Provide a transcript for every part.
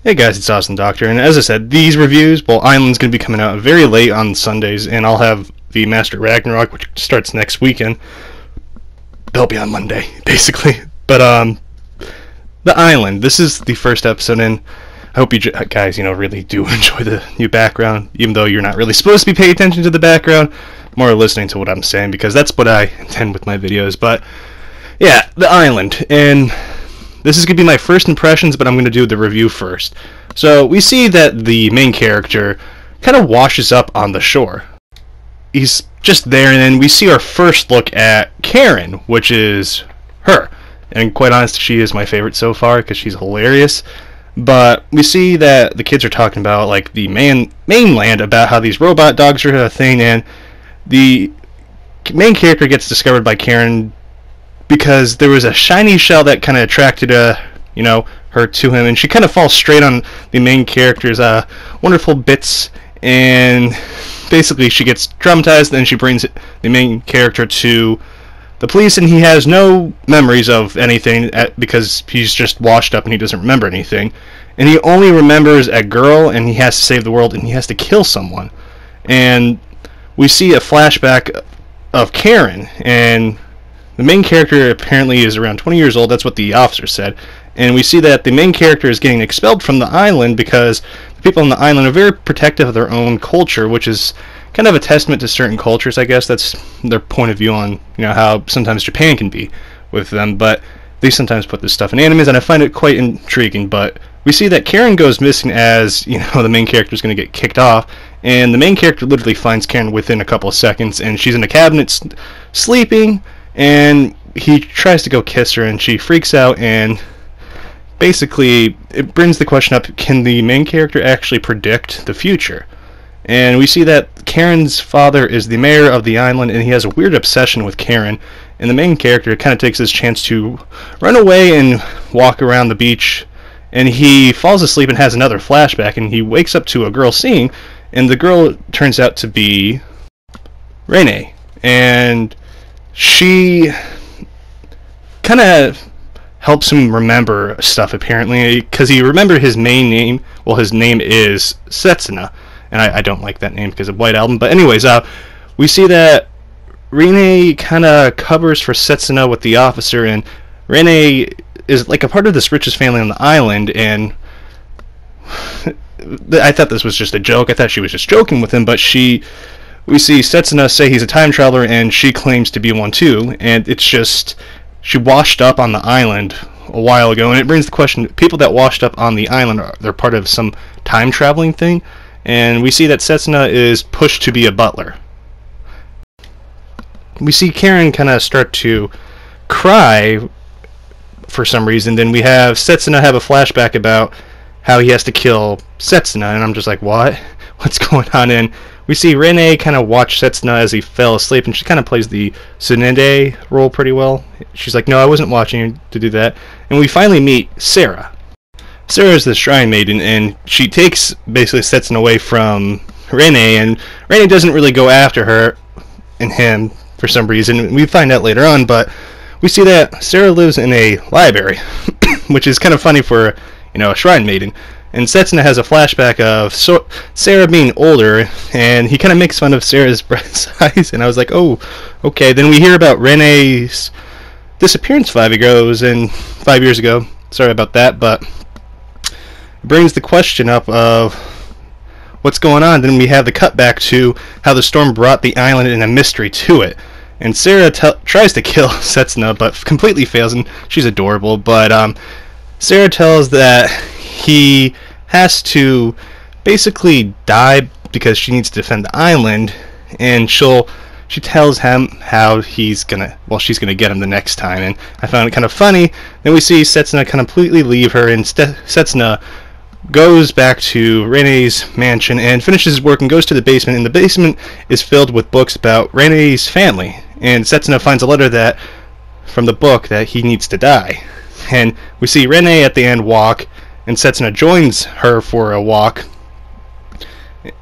Hey guys, it's Austin Doctor, and as I said, these reviews, well, Island's going to be coming out very late on Sundays, and I'll have the Master Ragnarok, which starts next weekend. They'll be on Monday, basically. But, The Island, this is the first episode, and I hope you guys, really do enjoy the new background, even though you're not really supposed to be paying attention to the background, more listening to what I'm saying, because that's what I intend with my videos. But, yeah, The Island, and this is going to be my first impressions, but I'm going to do the review first. So we see that the main character kind of washes up on the shore. He's just there, and then we see our first look at Karen, which is her. And quite honest, she is my favorite so far because she's hilarious. But we see that the kids are talking about like the mainland, about how these robot dogs are a thing, and the main character gets discovered by Karen because there was a shiny shell that kind of attracted her to him, and she kind of falls straight on the main character's wonderful bits, and basically she gets traumatized. Then she brings the main character to the police, and he has no memories of anything because he's just washed up and he doesn't remember anything, and he only remembers a girl, and he has to save the world, and he has to kill someone. And we see a flashback of Karen, and the main character apparently is around 20 years old. That's what the officer said. And we see that the main character is getting expelled from the island because the people on the island are very protective of their own culture, which is kind of a testament to certain cultures, I guess. That's their point of view on how sometimes Japan can be with them. But they sometimes put this stuff in animes, and I find it quite intriguing. But we see that Karen goes missing as, the main character is going to get kicked off. And the main character literally finds Karen within a couple of seconds, and she's in a cabinet sleeping. And he tries to go kiss her, and she freaks out, and basically it brings the question up, can the main character actually predict the future? And we see that Karen's father is the mayor of the island, and he has a weird obsession with Karen, and the main character kind of takes his chance to run away and walk around the beach, and he falls asleep and has another flashback, and he wakes up to a girl singing, and the girl turns out to be Renee, and she kind of helps him remember stuff, apparently, because he remembered his main name. Well, his name is Setsuna, and I don't like that name because of White Album. But anyways, we see that Renee kind of covers for Setsuna with the officer, and Renee is like a part of this richest family on the island, and I thought this was just a joke. I thought she was just joking with him, but we see Setsuna say he's a time traveler, and she claims to be one too, and it's just, she washed up on the island a while ago, and it brings the question, people that washed up on the island, they're part of some time traveling thing, and we see that Setsuna is pushed to be a butler. We see Karen kind of start to cry for some reason, then we have Setsuna have a flashback about how he has to kill Setsuna, and I'm just like, what? What's going on? And we see Renee kind of watch Setsuna as he fell asleep, and she kind of plays the Tsunade role pretty well. She's like, no, I wasn't watching you to do that. And we finally meet Sarah. Sarah is the Shrine Maiden, and she takes basically Setsuna away from Renee, and Renee doesn't really go after her and him for some reason. We find out later on, but we see that Sarah lives in a library, which is kind of funny for, a Shrine Maiden. And Setsuna has a flashback of Sarah being older, and he kind of makes fun of Sarah's breast size, and I was like, oh, okay. Then we hear about Renee's disappearance 5 years ago. Sorry about that, but it brings the question up of what's going on. Then we have the cutback to how the storm brought the island and a mystery to it. And Sarah tries to kill Setsuna, but completely fails, and she's adorable. But Sarah tells that he has to basically die because she needs to defend the island, and she tells him how she's gonna get him the next time, and I found it kind of funny. Then we see Setsuna completely leave her, and Setsuna goes back to Renee's mansion and finishes his work and goes to the basement, and the basement is filled with books about Renee's family, and Setsuna finds a letter from the book that he needs to die. And we see Renee at the end walk, and Setsuna joins her for a walk.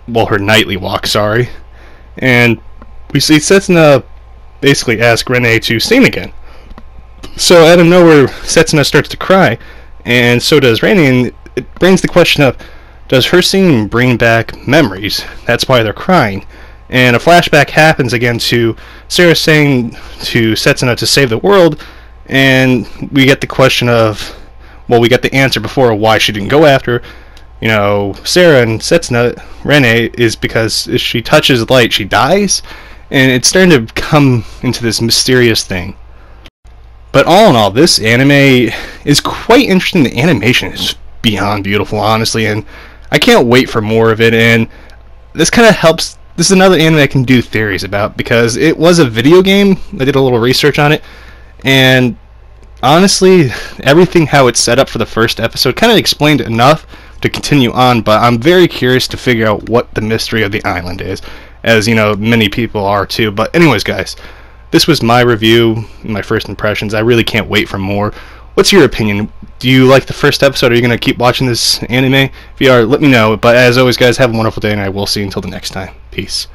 Well, her nightly walk, sorry. And we see Setsuna basically ask Renee to sing again. So out of nowhere, Setsuna starts to cry, and so does Renee, and it brings the question up, does her singing bring back memories? That's why they're crying. And a flashback happens again to Sarah saying to Setsuna to save the world, and we get the question of, well, we get the answer before why she didn't go after, Sarah and Setsuna, Rene, is because if she touches light, she dies, and it's starting to come into this mysterious thing. But all in all, this anime is quite interesting. The animation is beyond beautiful, honestly, and I can't wait for more of it, and this kind of helps. This is another anime I can do theories about, because it was a video game. I did a little research on it, and honestly, everything how it's set up for the first episode kind of explained enough to continue on, but I'm very curious to figure out what the mystery of the island is, as many people are too. But anyways, guys, this was my review, my first impressions. I really can't wait for more. What's your opinion? Do you like the first episode? Are you going to keep watching this anime? If you are, let me know. But as always, guys, have a wonderful day, and I will see you until the next time. Peace.